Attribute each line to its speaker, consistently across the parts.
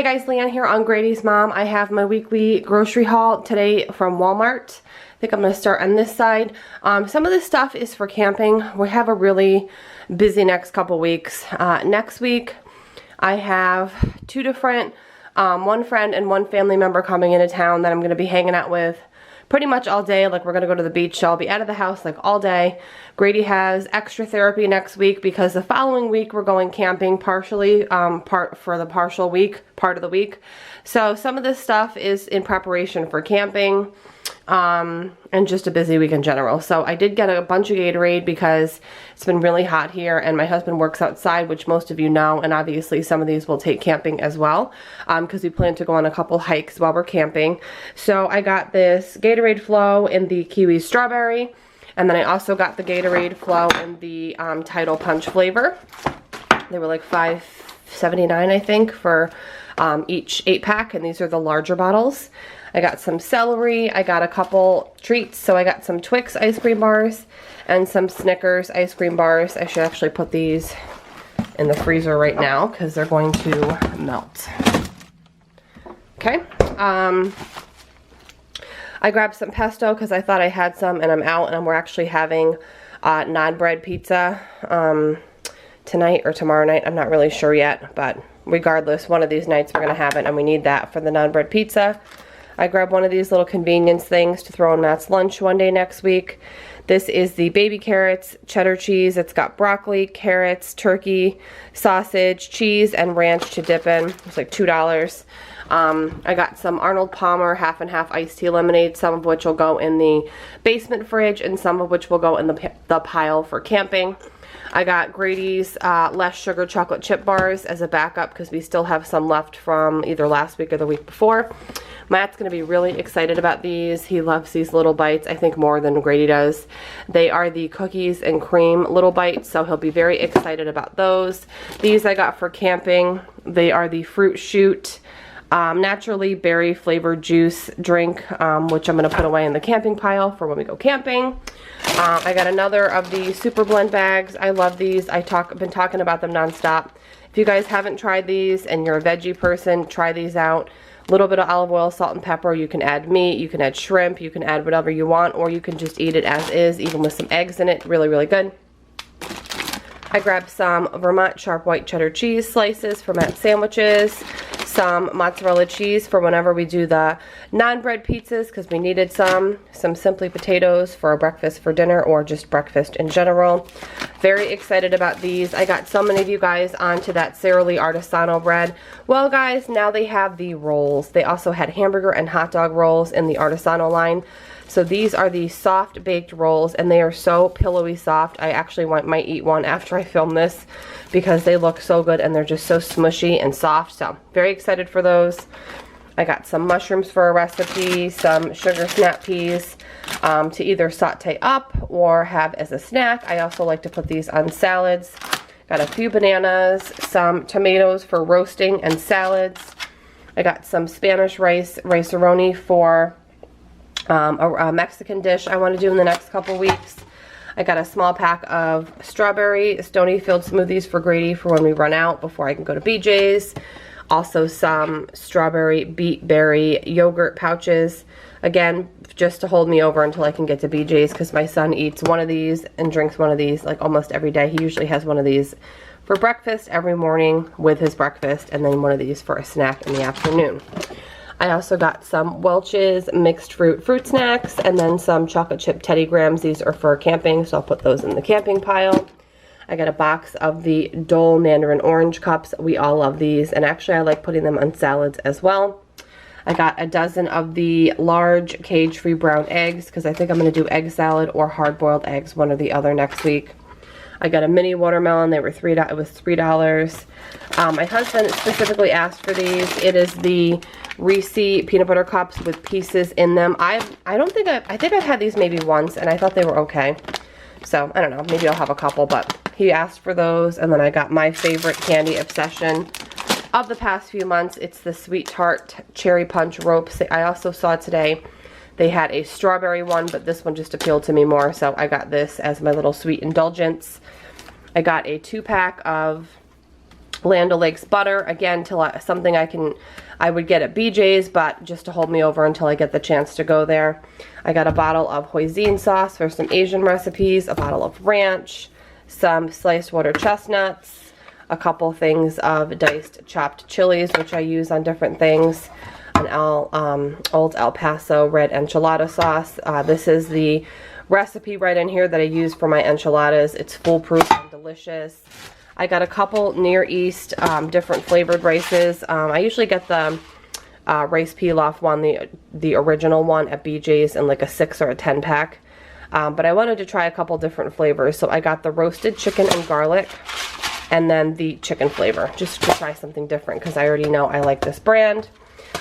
Speaker 1: guys, Leanne here on Grady's Mom. I have my weekly grocery haul today from Walmart. I think I'm going to start on this side. Some of this stuff is for camping. We have a really busy next couple weeks. Next week I have two different, one friend and one family member coming into town that I'm going to be hanging out with pretty much all day. Like, we're going to go to the beach, so I'll be out of the house like all day. Grady has extra therapy next week because the following week we're going camping partially, part of the week. So some of this stuff is in preparation for camping, and just a busy week in general. So I did get a bunch of Gatorade because it's been really hot here and my husband works outside, which most of you know, and obviously some of these will take camping as well, because we plan to go on a couple hikes while we're camping. So I got this Gatorade Flow in the kiwi strawberry, and then I also got the Gatorade Flow in the Tidal Punch flavor. They were like $5.79 I think for each 8-pack, and these are the larger bottles. I got some celery, I got a couple treats, so I got some Twix ice cream bars and some Snickers ice cream bars. I should actually put these in the freezer right now because they're going to melt. Okay, I grabbed some pesto because I thought I had some and I'm out, and we're actually having non-bread pizza tonight or tomorrow night. I'm not really sure yet, but regardless, one of these nights we're going to have it, and we need that for the non-bread pizza. I grabbed one of these little convenience things to throw in Matt's lunch one day next week. This is the baby carrots, cheddar cheese. It's got broccoli, carrots, turkey, sausage, cheese, and ranch to dip in. It's like $2. I got some Arnold Palmer half and half iced tea lemonade, some of which will go in the basement fridge and some of which will go in the pile for camping. I got Grady's less sugar chocolate chip bars as a backup because we still have some left from either last week or the week before. Matt's going to be really excited about these. He loves these little bites, I think more than Grady does. They are the cookies and cream little bites, so he'll be very excited about those. These I got for camping. They are the Fruit Shoot naturally berry flavored juice drink, which I'm going to put away in the camping pile for when we go camping. I got another of the Super Blend bags. I love these. I've been talking about them nonstop. If you guys haven't tried these and you're a veggie person, try these out. A little bit of olive oil, salt, and pepper. You can add meat, you can add shrimp, you can add whatever you want, or you can just eat it as is, even with some eggs in it. Really, really good. I grabbed some Vermont sharp white cheddar cheese slices for Matt's sandwiches, some mozzarella cheese for whenever we do the non-bread pizzas because we needed some Simply potatoes for a breakfast for dinner or just breakfast in general. Very excited about these. I got so many of you guys onto that Sara Lee Artisano bread. Well guys, now they have the rolls. They also had hamburger and hot dog rolls in the Artisano line. So these are the soft baked rolls, and they are so pillowy soft. I actually might eat one after I film this because they look so good and they're just so smushy and soft. So very excited for those. I got some mushrooms for a recipe, some sugar snap peas to either saute up or have as a snack. I also like to put these on salads. Got a few bananas, some tomatoes for roasting and salads. I got some Spanish rice-a-roni for a Mexican dish I want to do in the next couple weeks. I got a small pack of strawberry Stonyfield smoothies for Grady for when we run out before I can go to BJ's. Also some strawberry beet berry yogurt pouches. Again, just to hold me over until I can get to BJ's because my son eats one of these and drinks one of these like almost every day. He usually has one of these for breakfast every morning with his breakfast, and then one of these for a snack in the afternoon. I also got some Welch's mixed fruit snacks, and then some chocolate chip Teddy Grahams. These are for camping, so I'll put those in the camping pile. I got a box of the Dole Mandarin orange cups. We all love these, and actually I like putting them on salads as well. I got a dozen of the large cage-free brown eggs because I think I'm going to do egg salad or hard-boiled eggs, one or the other next week. I got a mini watermelon. They were $3. It was $3. My husband specifically asked for these. It is the Reese peanut butter cups with pieces in them. I think I've had these maybe once, and I thought they were okay. So I don't know. Maybe I'll have a couple, but he asked for those. And then I got my favorite candy obsession of the past few months. It's the Sweet Tart Cherry Punch Ropes. I also saw today they had a strawberry one, but this one just appealed to me more, so I got this as my little sweet indulgence. I got a 2-pack of Land O'Lakes butter, again, something I would get at BJ's, but just to hold me over until I get the chance to go there. I got a bottle of hoisin sauce for some Asian recipes, a bottle of ranch, some sliced water chestnuts, a couple things of diced chopped chilies, which I use on different things, an old El Paso red enchilada sauce. This is the recipe right in here that I use for my enchiladas. It's foolproof and delicious. I got a couple Near East different flavored rices. I usually get the rice pilaf one, the original one at BJ's in like a 6 or a 10 pack. But I wanted to try a couple different flavors. So I got the roasted chicken and garlic and then the chicken flavor, just to try something different because I already know I like this brand.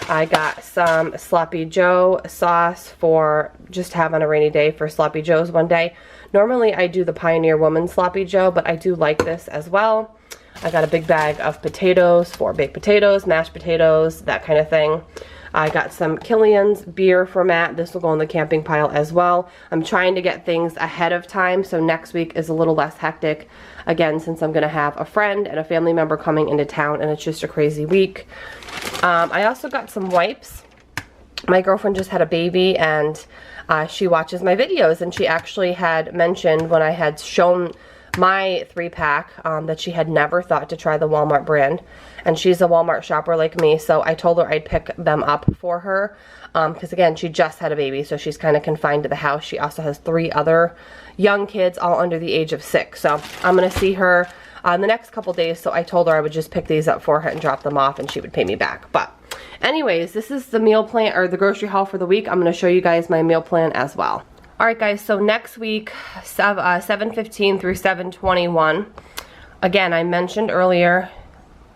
Speaker 1: I got some Sloppy Joe sauce for just have on a rainy day for Sloppy Joes one day. Normally I do the Pioneer Woman Sloppy Joe, but I do like this as well. I got a big bag of potatoes for baked potatoes, mashed potatoes, that kind of thing. I got some Killian's beer for Matt. This will go in the camping pile as well. I'm trying to get things ahead of time, so next week is a little less hectic. Again, since I'm going to have a friend and a family member coming into town, and it's just a crazy week. I also got some wipes. My girlfriend just had a baby, and she watches my videos, and she actually had mentioned when I had shown my 3-pack that she had never thought to try the Walmart brand, and she's a Walmart shopper like me, so I told her I'd pick them up for her because again, she just had a baby, so she's kind of confined to the house. She also has 3 other young kids, all under the age of 6, so I'm gonna see her in the next couple days, so I told her I would just pick these up for her and drop them off and she would pay me back. But anyways, this is the meal plan, or the grocery haul for the week. I'm gonna show you guys my meal plan as well. Alright guys, so next week, 7/15 through 7/21, again, I mentioned earlier,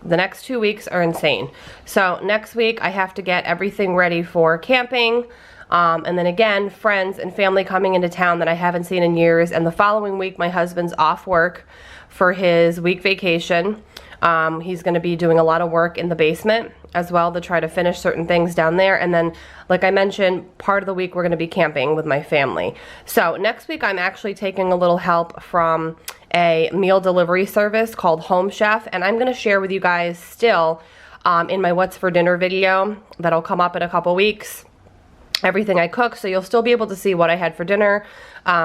Speaker 1: the next 2 weeks are insane. So next week, I have to get everything ready for camping, and then again, friends and family coming into town that I haven't seen in years, and the following week, my husband's off work for his week vacation. He's going to be doing a lot of work in the basement as well to try to finish certain things down there. And then, like I mentioned, part of the week we're going to be camping with my family. So next week I'm actually taking a little help from a meal delivery service called Home Chef. And I'm going to share with you guys still in my What's for Dinner video that'll come up in a couple weeks, everything I cook. So you'll still be able to see what I had for dinner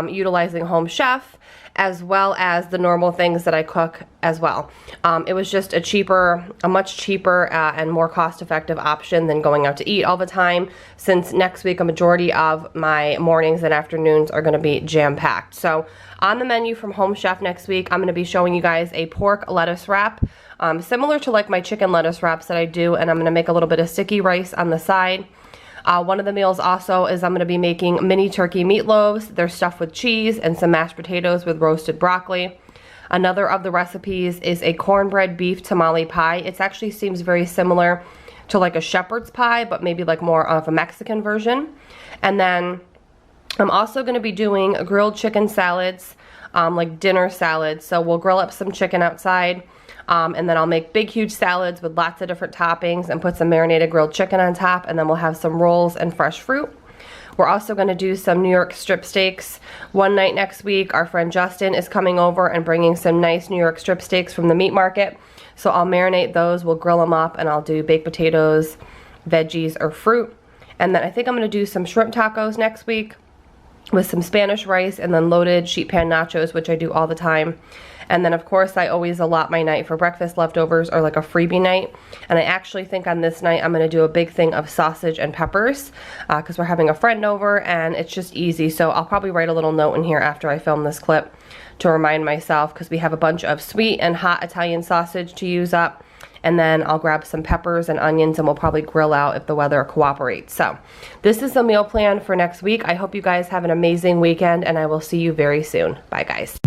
Speaker 1: utilizing Home Chef, as well as the normal things that I cook as well. It was just a much cheaper and more cost-effective option than going out to eat all the time, since next week a majority of my mornings and afternoons are going to be jam-packed. So on the menu from Home Chef next week, I'm going to be showing you guys a pork lettuce wrap, similar to like my chicken lettuce wraps that I do, and I'm going to make a little bit of sticky rice on the side. One of the meals also is I'm going to be making mini turkey meatloaves. They're stuffed with cheese and some mashed potatoes with roasted broccoli. Another of the recipes is a cornbread beef tamale pie. It actually seems very similar to like a shepherd's pie, but maybe like more of a Mexican version. And then I'm also going to be doing grilled chicken salads, like dinner salads. So we'll grill up some chicken outside. And then I'll make big, huge salads with lots of different toppings and put some marinated grilled chicken on top, and then we'll have some rolls and fresh fruit. We're also going to do some New York strip steaks one night next week. Our friend Justin is coming over and bringing some nice New York strip steaks from the meat market. So I'll marinate those, we'll grill them up, and I'll do baked potatoes, veggies, or fruit. And then I think I'm going to do some shrimp tacos next week with some Spanish rice and then loaded sheet pan nachos, which I do all the time. And then of course I always allot my night for breakfast leftovers, or like a freebie night. And I actually think on this night I'm going to do a big thing of sausage and peppers because we're having a friend over and it's just easy. So I'll probably write a little note in here after I film this clip to remind myself, because we have a bunch of sweet and hot Italian sausage to use up. And then I'll grab some peppers and onions and we'll probably grill out if the weather cooperates. So this is the meal plan for next week. I hope you guys have an amazing weekend and I will see you very soon. Bye guys.